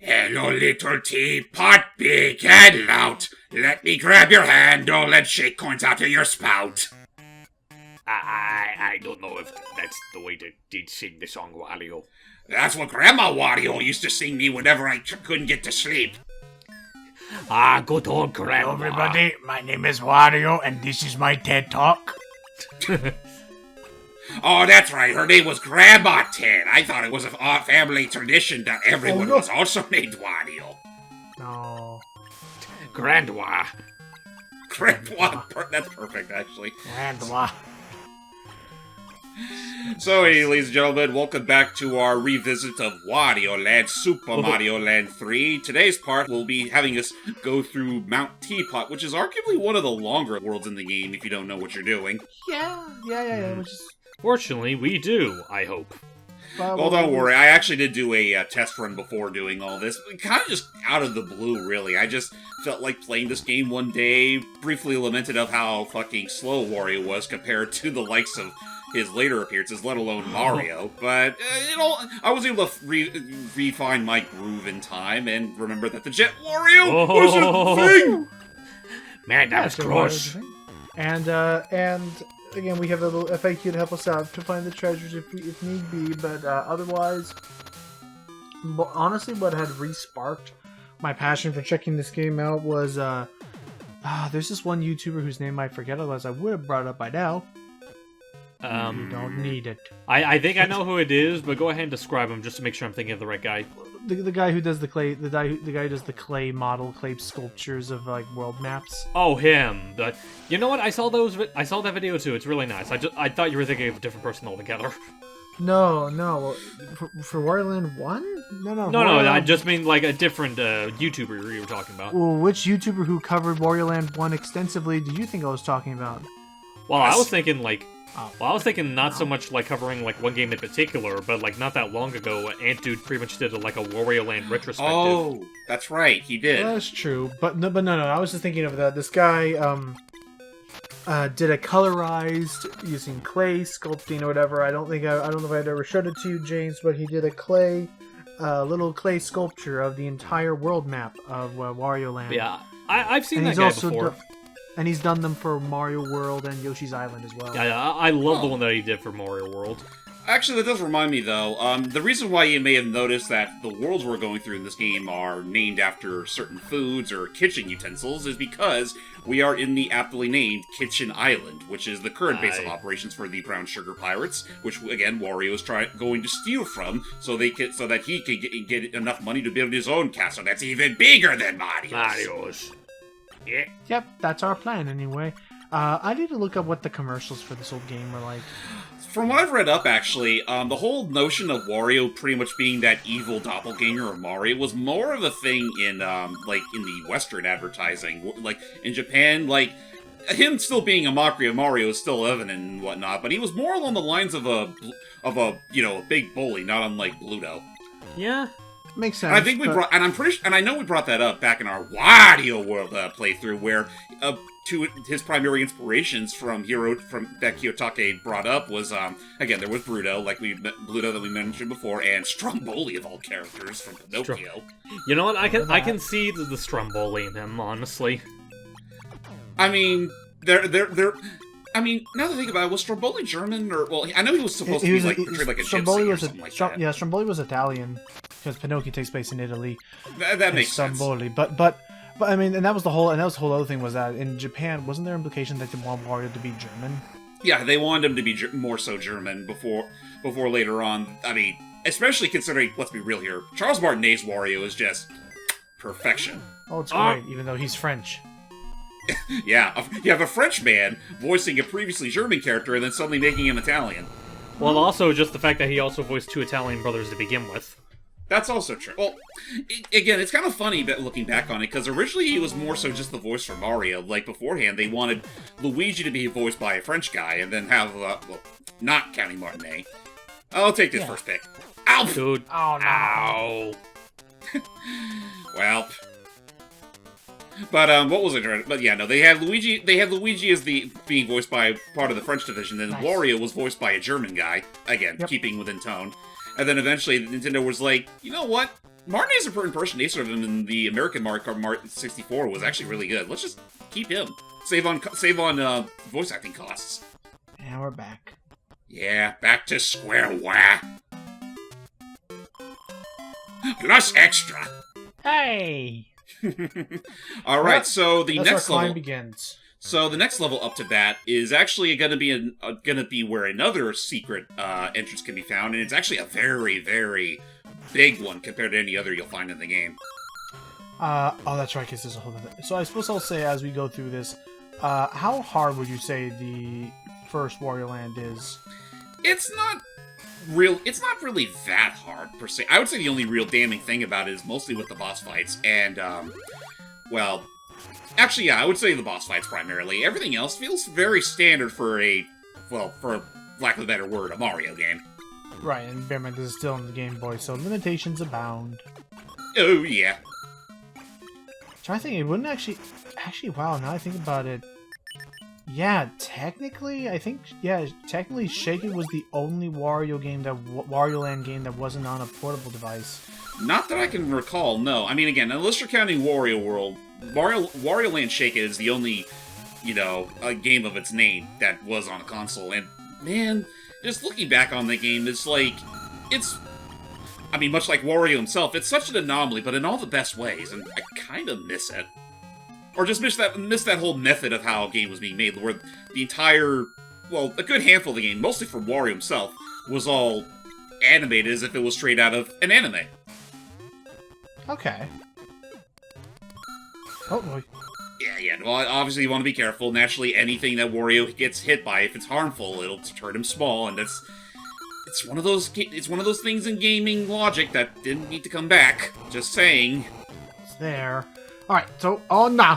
Hello, little teapot, big and loud. Let me grab your handle and shake coins out of your spout. I don't know if that's the way to sing the song, Wario. That's what Grandma Wario used to sing me whenever I couldn't get to sleep. Good old Grandma. Hello, everybody. My name is Wario, and this is my TED Talk. Oh, that's right. Her name was Grandma Ted. I thought it was a family tradition that everyone was also named Wario. No. Grandma. Grandma. That's perfect, actually. Grandma. So, hey, ladies and gentlemen, welcome back to our revisit of Wario Land, Super Mario Land 3. Today's part will be having us go through Mount Teapot, which is arguably one of the longer worlds in the game if you don't know what you're doing. Yeah. Which is, Fortunately, we do, I hope. Well, don't worry, I actually did do a test run before doing all this. Kind of just out of the blue, really. I just felt like playing this game one day, briefly lamented of how fucking slow Wario was compared to the likes of his later appearances, let alone Mario. But, I was able to refine my groove in time and remember that the Jet Wario was a thing! Man, that was close. And again, we have a little FAQ to help us out to find the treasures if need be, but otherwise, honestly, what had re-sparked my passion for checking this game out was, there's this one YouTuber whose name I forget, otherwise I would have brought it up by now. You don't need it. I think I know who it is, but go ahead and describe him just to make sure I'm thinking of the right guy. The guy who does the clay, the guy who does the clay sculptures of like world maps. Oh, him. You know what? I saw that video too. It's really nice. I thought you were thinking of a different person altogether. No. For Wario Land 1? No. I just mean like a different YouTuber you were talking about. Well, which YouTuber who covered Wario Land 1 extensively do you think I was talking about? Well, I was thinking like. Well, I was thinking not so much like covering like one game in particular, but like not that long ago, Ant Dude pretty much did like a Wario Land retrospective. Oh, that's right, he did. That's true, but no. I was just thinking of that. This guy did a colorized using clay sculpting or whatever. I don't know if I'd ever showed it to you, James, but he did a little clay sculpture of the entire world map of Wario Land. Yeah, I've seen that guy before. And he's done them for Mario World and Yoshi's Island as well. Yeah, I love the one that he did for Mario World. Actually, that does remind me, though. The reason why you may have noticed that the worlds we're going through in this game are named after certain foods or kitchen utensils is because we are in the aptly named Kitchen Island, which is the current base of operations for the Brown Sugar Pirates, which, again, Wario is going to steal from so that he can get enough money to build his own castle that's even bigger than Mario's. Yeah. Yep, that's our plan anyway. I need to look up what the commercials for this old game were like. From what I've read up, actually, the whole notion of Wario pretty much being that evil doppelganger of Mario was more of a thing in the Western advertising. Like, in Japan, like, him still being a mockery of Mario is still evident and whatnot, but he was more along the lines of a big bully, not unlike Bluto. Yeah. Makes sense. And I think I know we brought that up back in our Wario World playthrough, where two his primary inspirations from that Kiyotake brought up was again there was Bluto that we mentioned before, and Stromboli of all characters from Pinocchio. You know what? I can see the Stromboli in him, honestly. I mean, I mean, now that I think about it, was Stromboli German or I know he was supposed to be portrayed like a gypsy or something like that. Yeah, Stromboli was Italian because Pinocchio takes place in Italy. That makes sense. Stromboli, but I mean, and that was the whole other thing was that in Japan wasn't there implication that they want Wario to be German? Yeah, they wanted him to be more so German before later on. I mean, especially considering, let's be real here, Charles Martinet's Wario is just perfection. Oh, it's great, even though he's French. Yeah, you have a French man voicing a previously German character and then suddenly making him Italian. Well, also just the fact that he also voiced two Italian brothers to begin with. That's also true. Well, again, it's kind of funny looking back on it, because originally he was more so just the voice for Mario. Like, beforehand, they wanted Luigi to be voiced by a French guy, and then have, not counting Martinet. I'll take this first pick. Ow! Dude. Oh, no. Ow! Well... But, what was it? But yeah, no, they had Luigi as being voiced by part of the French division, then nice. Wario was voiced by a German guy, again, keeping within tone. And then eventually Nintendo was like, you know what? Martin's impersonation of him in the American Mario Kart 64 was actually really good. Let's just keep him. Save on voice acting costs. And we're back. Yeah, back to square one. Plus extra. Hey! All right, so the That's next our climb level begins. So the next level up to that is actually going to be where another secret entrance can be found, and it's actually a very, very big one compared to any other you'll find in the game. Oh, that's right, because there's a whole other... So I suppose I'll say as we go through this, how hard would you say the first Wario Land is? It's not really that hard per se. I would say the only real damning thing about it is mostly with the boss fights, and well, actually, yeah, I would say the boss fights primarily. Everything else feels very standard for for lack of a better word, a Mario game. Right, and bear in mind this is still in the Game Boy, so limitations abound. Oh yeah. So I think it wouldn't actually, wow, now I think about it, yeah, technically Shake It was the only Wario Land game that wasn't on a portable device. Not that I can recall, no. I mean, again, unless you're counting Wario World, Wario Land Shake It is the only, a game of its name that was on a console. And, man, just looking back on the game, much like Wario himself, it's such an anomaly, but in all the best ways, and I kind of miss it. Or just miss that whole method of how a game was being made, where the entire, a good handful of the game, mostly from Wario himself, was all animated as if it was straight out of an anime. Okay. Oh boy. Yeah. Well, obviously you want to be careful. Naturally, anything that Wario gets hit by, if it's harmful, it'll turn him small, and it's one of those things in gaming logic that didn't need to come back. Just saying. It's there. Alright, so, oh no!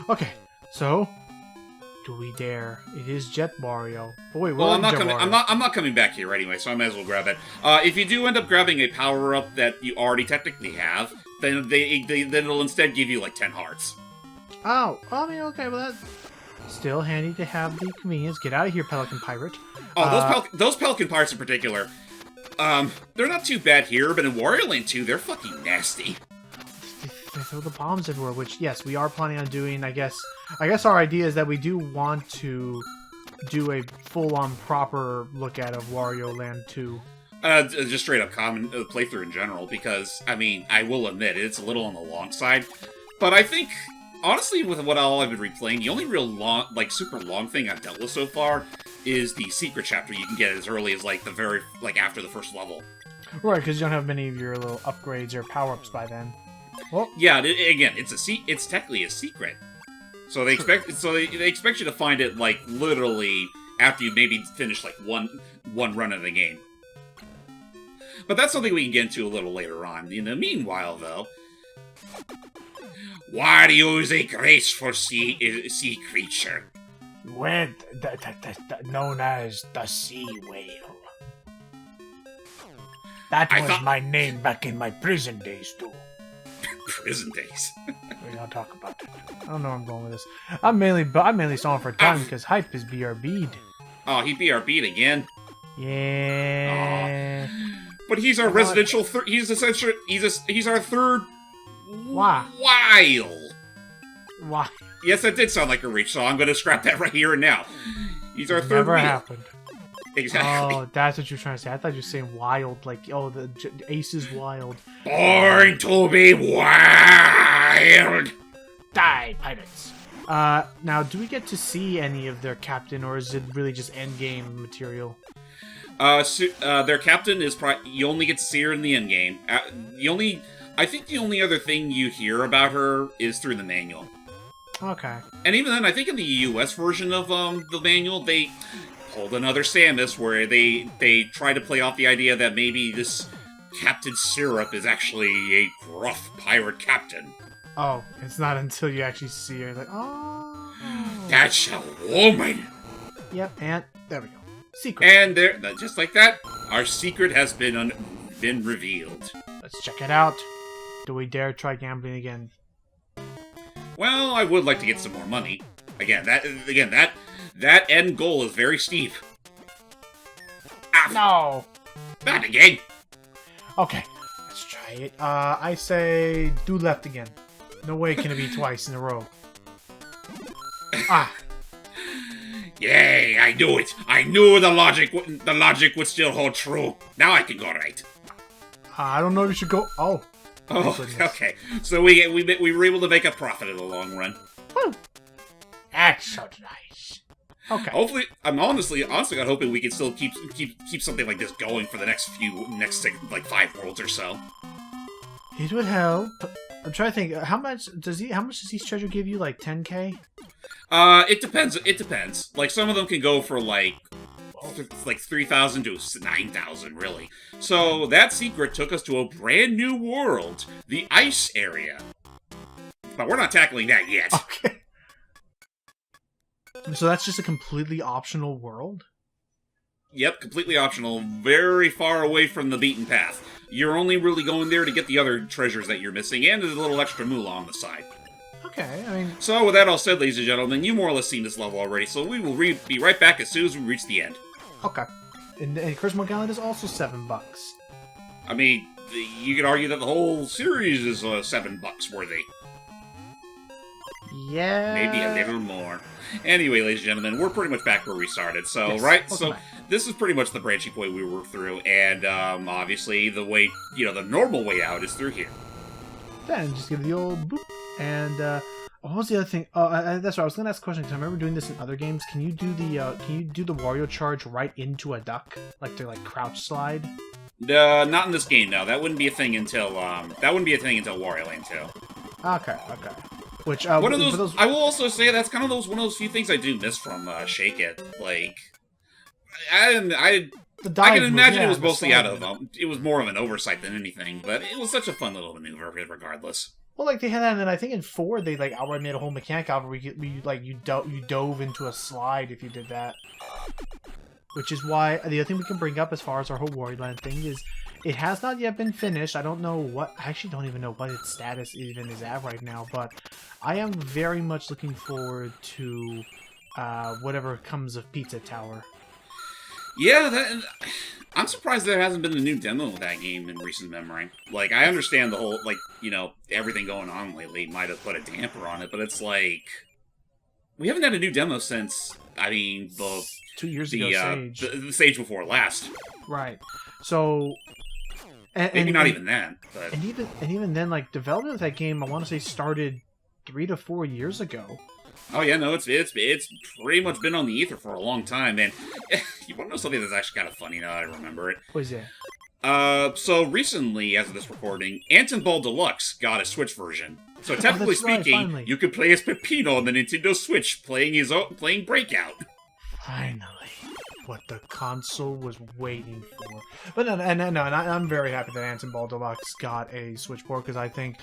Okay, so, do we dare? It is Jet Mario. Oh wait, well, I'm not coming back here anyway, so I might as well grab it. If you do end up grabbing a power-up that you already technically have, then it'll instead give you, 10 hearts. Oh, I mean, okay, well that's still handy to have the convenience. Get out of here, Pelican Pirate. Oh, those Pelican Pirates in particular, they're not too bad here, but in Wario Land 2, they're fucking nasty. They throw the bombs everywhere, which, yes, we are planning on doing. I guess our idea is that we do want to do a full-on proper look at of Wario Land 2. Just straight up common playthrough in general, because, I mean, I will admit, it's a little on the long side, but I think, honestly, with all I've been replaying, the only real long, super long thing I've dealt with so far is the secret chapter you can get as early as, after the first level. Right, because you don't have many of your little upgrades or power-ups by then. Well, yeah, again, it's technically a secret. So they expect you to find it literally after you maybe finish one run of the game. But that's something we can get into a little later on. In the meanwhile, though, Wario is a graceful sea creature. Well, known as the Sea Whale. That was my name back in my prison days, too. Prison days. We don't talk about that. I don't know where I'm going with this. I'm mainly stalling for time because hype is BRB'd. Oh, he BRB'd again. Yeah. But he's our residential. He's essentially he's our third. Why? Why? Yes, that did sound like a reach, so I'm going to scrap that right here and now. He's our third. Never happened. Exactly. Oh, that's what you're trying to say. I thought you were saying wild, the ace is wild. Born to be wild! Die, pirates! Now, do we get to see any of their captain, or is it really just endgame material? Their captain is you only get to see her in the endgame. I think the only other thing you hear about her is through the manual. Okay. And even then, I think in the US version of the manual, they pulled another Samus where they try to play off the idea that maybe this Captain Syrup is actually a gruff pirate captain. Oh, it's not until you actually see her, oh. That's a woman! Yep, and there we go. Secret. And there, just like that, our secret has been revealed. Let's check it out. Do we dare try gambling again? Well, I would like to get some more money. That end goal is very steep. No! Not again! Okay, let's Alright, I say do left again. No way can it be twice in a row. Ah! Yay, I knew it! I knew the logic would still hold true. Now I can go right. I don't know if you should go... Oh. Oh, okay. So we were able to make a profit in the long run. Woo. That's so nice. Okay. Hopefully, I'm honestly God hoping we can still keep something like this going for the next 5 worlds or so. It would help. I'm trying to think. How much does each treasure give you? Like 10k? It depends. It depends. Like some of them can go for like 3,000 to 9,000, really. So that secret took us to a brand new world, the ice area. But we're not tackling that yet. Okay. So that's just a completely optional world? Yep, completely optional, very far away from the beaten path. You're only really going there to get the other treasures that you're missing, and there's a little extra moolah on the side. Okay, I mean... So with that all said, ladies and gentlemen, you more or less seen this level already, so we will be right back as soon as we reach the end. Okay. And Charisma Gauntlet is also $7. I mean, you could argue that the whole series is $7 worthy. Yeah... Maybe a little more. Anyway, ladies and gentlemen, we're pretty much back where we started. So, yes, right? welcome So, back. this is pretty much the branching point we worked through, and obviously the way, the normal way out is through here. Then just give the old boop. And what was the other thing? Oh, that's right. I was going to ask a question because I remember doing this in other games. Can you do the Wario charge right into a duck, like to crouch slide? Not in this game. No, that wouldn't be a thing until Wario Land 2. Okay. Which One of those. I will also say that's kind of one of those few things I do miss from Shake It. Like, I can imagine it was mostly out of it was more of an oversight than anything, but it was such a fun little maneuver regardless. Well, like they had that, and then I think in 4 they outright made a whole mechanic out where you dove into a slide if you did that. Which is why the other thing we can bring up as far as our whole Wario Land thing is it has not yet been finished. I don't know what... I actually don't even know what its status even is at right now, but I am very much looking forward to whatever comes of Pizza Tower. Yeah, I'm surprised there hasn't been a new demo of that game in recent memory. Like, I understand the whole, everything going on lately might have put a damper on it, but it's like... We haven't had a new demo since, 2 years ago, Sage. The Sage before last. Right. So... Maybe not even then, but... And even then, development of that game, I want to say started 3 to 4 years ago. Oh yeah, no, it's pretty much been on the ether for a long time, and you want to know something that's actually kind of funny now that I remember it? What is that? So recently, as of this recording, Ant Ball Deluxe got a Switch version. So technically speaking, you could play as Peppino on the Nintendo Switch, playing Breakout. Finally. What the console was waiting for. But no, and I'm very happy that Ant Ball Deluxe got a Switch port, because I think,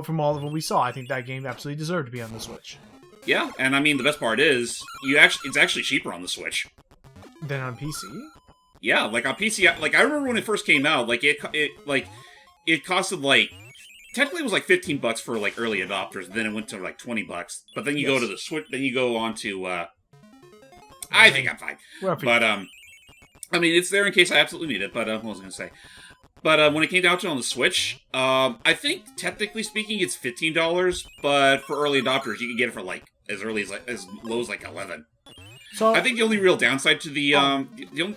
from all of what we saw, I think that game absolutely deserved to be on the Switch. Yeah, and I mean, the best part is, it's actually cheaper on the Switch. Than on PC? Yeah, like on PC, I remember when it first came out, it costed technically it was $15 for early adopters, and then it went to $20. But then you go to the Switch, then you go on to, I think I'm fine. But, I mean, it's there in case I absolutely need it, but, what was I gonna say? But when it came down to it on the Switch, I think, technically speaking, it's $15, but for early adopters, you can get it for, as early as low as, 11. So I think the only real downside to the, the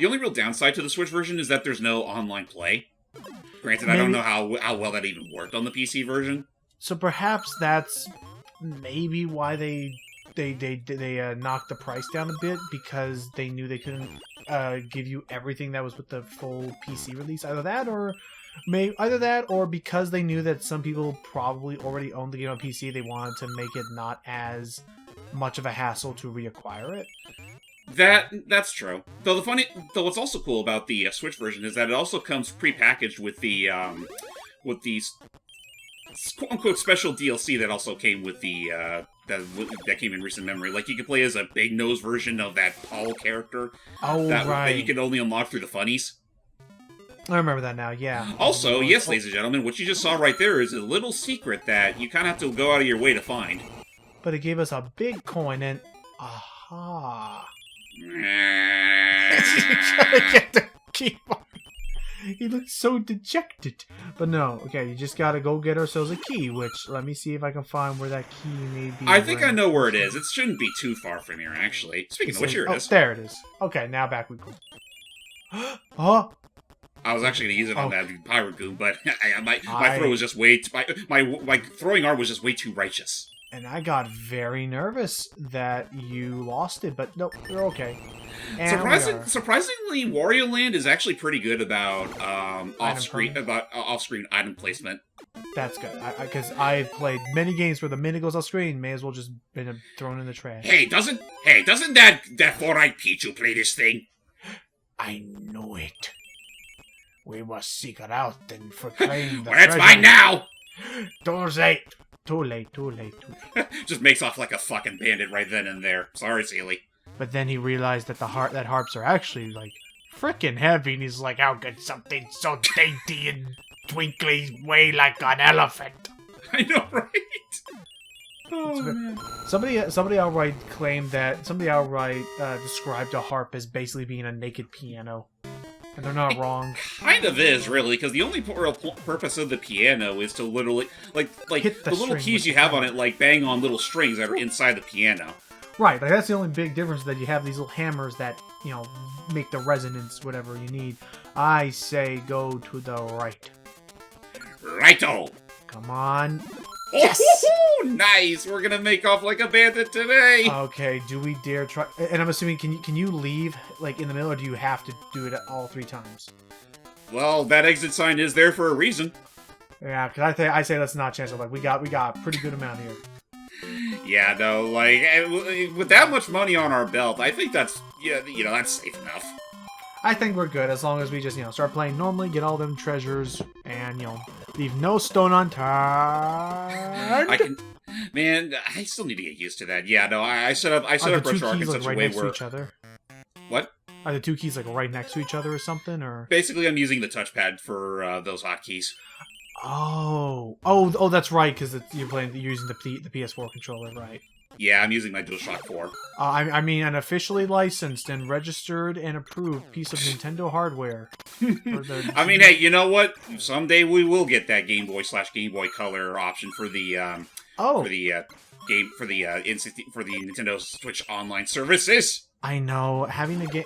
only real downside to the Switch version is that there's no online play. Granted, I don't know how well that even worked on the PC version. So perhaps that's maybe why they knocked the price down a bit, because they knew they couldn't give you everything that was with the full PC release. Either that, or because they knew that some people probably already owned the game on PC, they wanted to make it not as much of a hassle to reacquire it. That's true. Though what's also cool about the Switch version is that it also comes prepackaged with the quote-unquote special DLC that also came with the that came in recent memory. Like, you could play as a big nose version of that Paul character. Oh, that you could only unlock through the funnies. I remember that now, yeah. Also, yes, ladies and gentlemen, what you just saw right there is a little secret that you kind of have to go out of your way to find. But it gave us a big coin, and... Aha! He looks so dejected. But no, okay, you just gotta go get ourselves a key, which, let me see if I can find where that key may be. I think I know where it is. It shouldn't be too far from here, actually. Speaking of which, here it is. There it is. Okay, now back we go. Oh! I was actually going to use it on that pirate goon, but my throw was just way my throwing arm was just way too righteous. And I got very nervous that you lost it, but nope, you're okay. And Surprisingly, Wario Land is actually pretty good about off-screen item placement. That's good, because I've played many games where the minute goes off screen, may as well just been thrown in the trash. Hey, doesn't that 4-eyed Pichu play this thing? I knew it. We must seek it out and proclaim the well, it's mine now! Too late. Too late. Just makes off like a fucking bandit right then and there. Sorry, Sealy. But then he realized that that harps are actually, like, frickin' heavy, and he's like, how could something so dainty and twinkly weigh like an elephant? I know, right? Oh, man. Somebody outright claimed that, described a harp as basically being a naked piano. And they're not wrong. Kind of is, really, because the only real purpose of the piano is to literally, like hit the little keys you have on it, like, bang on little strings that are inside the piano. Right, like, that's the only big difference, that you have these little hammers that, you know, make the resonance, whatever you need. I say go to the right. Righto! Come on. Yes! Oh, nice! We're gonna make off like a bandit today! Okay, do we dare try... And I'm assuming, can you leave, like, in the middle, or do you have to do it all 3 times? Well, that exit sign is there for a reason. Yeah, because I say let's not chance it. Like, we got a pretty good amount here. Yeah, no, like, with that much money on our belt, I think that's, that's safe enough. I think we're good, as long as we just, start playing normally, get all them treasures, and, leave no stone unturned. Man, I still need to get used to that. Yeah, no, I set up Retro Arc in such a way where... each other? What? Are the 2 keys, like, right next to each other or something, or...? Basically, I'm using the touchpad for those hotkeys. Oh, that's right, because you're using the PS4 controller, right? Yeah, I'm using my DualShock 4. I mean, an officially licensed and registered and approved piece of Nintendo hardware. I mean, hey, you know what? Someday we will get that Game Boy/Game Boy Color option for the Nintendo Switch Online services. I know, having a game.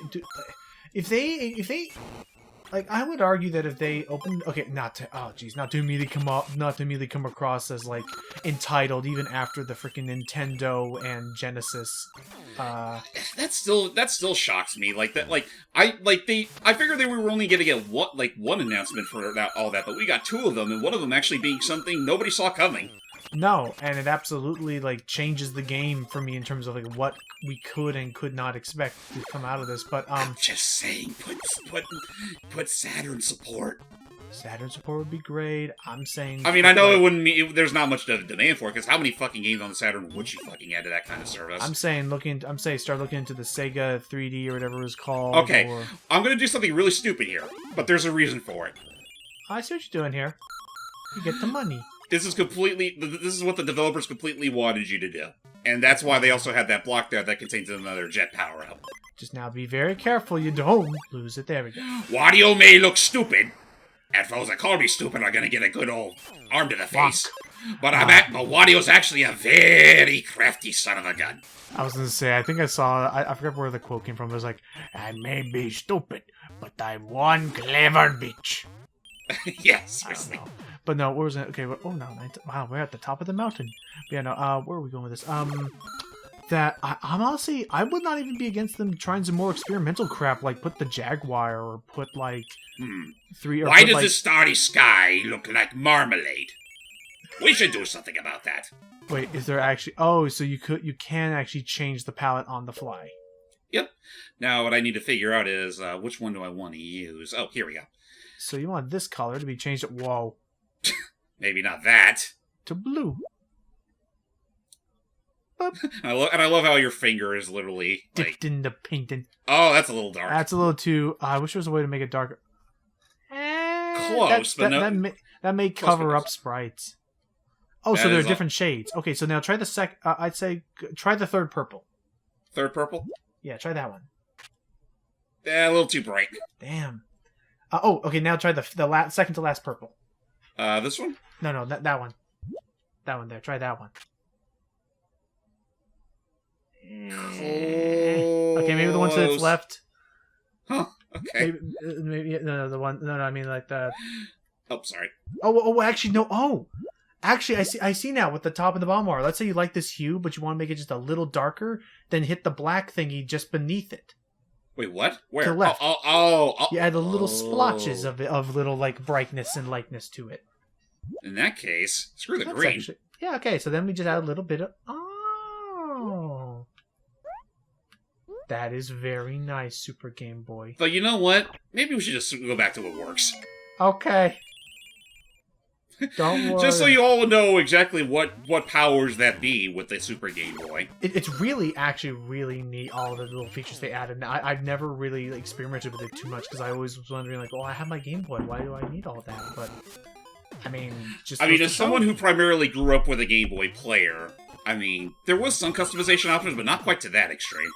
If they. Like, I would argue that if they opened... Okay, not to immediately come across as, like, entitled even after the freaking Nintendo and Genesis. That still shocks me. Like, that, I figured they were only gonna get one announcement for all that, but we got 2 of them, and one of them actually being something nobody saw coming. No, and it absolutely, like, changes the game for me in terms of, like, what we could and could not expect to come out of this, but, I'm just saying, put Saturn support. Saturn support would be great. I'm saying... I mean, I know it wouldn't mean... There's not much demand for it, because how many fucking games on the Saturn would you fucking add to that kind of service? I'm saying start looking into the Sega 3D or whatever it was called. Okay, I'm gonna do something really stupid here, but there's a reason for it. I see what you're doing here. You get the money. This is what the developers completely wanted you to do. And that's why they also had that block there that contains another jet power-up. Just now be very careful you don't lose it. There we go. Wario may look stupid, and those that call me stupid are gonna get a good old arm to the face. But Wario's actually a very crafty son of a gun. I was gonna say, I think I saw, I forget where the quote came from. It was like, I may be stupid, but I'm one clever bitch. Yes, seriously. But no, where was it? Okay, oh no, wow, we're at the top of the mountain. But yeah, no, where are we going with this? I'm honestly, I would not even be against them trying some more experimental crap, like put the Jaguar, or put like 3 or Why does the starry sky look like marmalade? We should do something about that. Wait, is there actually... Oh, so you can actually change the palette on the fly. Yep. Now what I need to figure out is, which one do I want to use? Oh, here we go. So you want this color to be changed to... Whoa. Maybe not that. To blue. I love how your finger is literally dipped in the painting. Oh, that's a little dark. That's a little too... I wish there was a way to make it darker. Close, but no... That may cover up sprites. Oh, so there are different shades. Okay, so now try the I'd say try the third purple. Third purple? Yeah, try that one. A little too bright. Damn. Oh, okay. Now try the second to last purple. This one? No, that one. That one there. Try that one. Okay, maybe the one to its left. Huh. Okay. Maybe no, the one. No, I mean like the. Oh, sorry. Oh, actually no. Oh, actually, I see now with the top and the bottom bar. Let's say you like this hue, but you want to make it just a little darker. Then hit the black thingy just beneath it. Wait, what? Where? To the left. Oh. You add a little splotches of little like brightness and lightness to it. In that case, screw the That's green. actually, yeah. Okay, so then we just add a little bit of. Oh. That is very nice, Super Game Boy. But you know what? Maybe we should just go back to what works. Okay. Don't worry. Just so you all know exactly what powers that be with the Super Game Boy. It's really, actually really neat, all the little features they added. I've never really experimented with it too much, because I always was wondering, like, oh, I have my Game Boy, why do I need all that? But, I mean, as someone who primarily grew up with a Game Boy player, I mean, there was some customization options, but not quite to that extreme.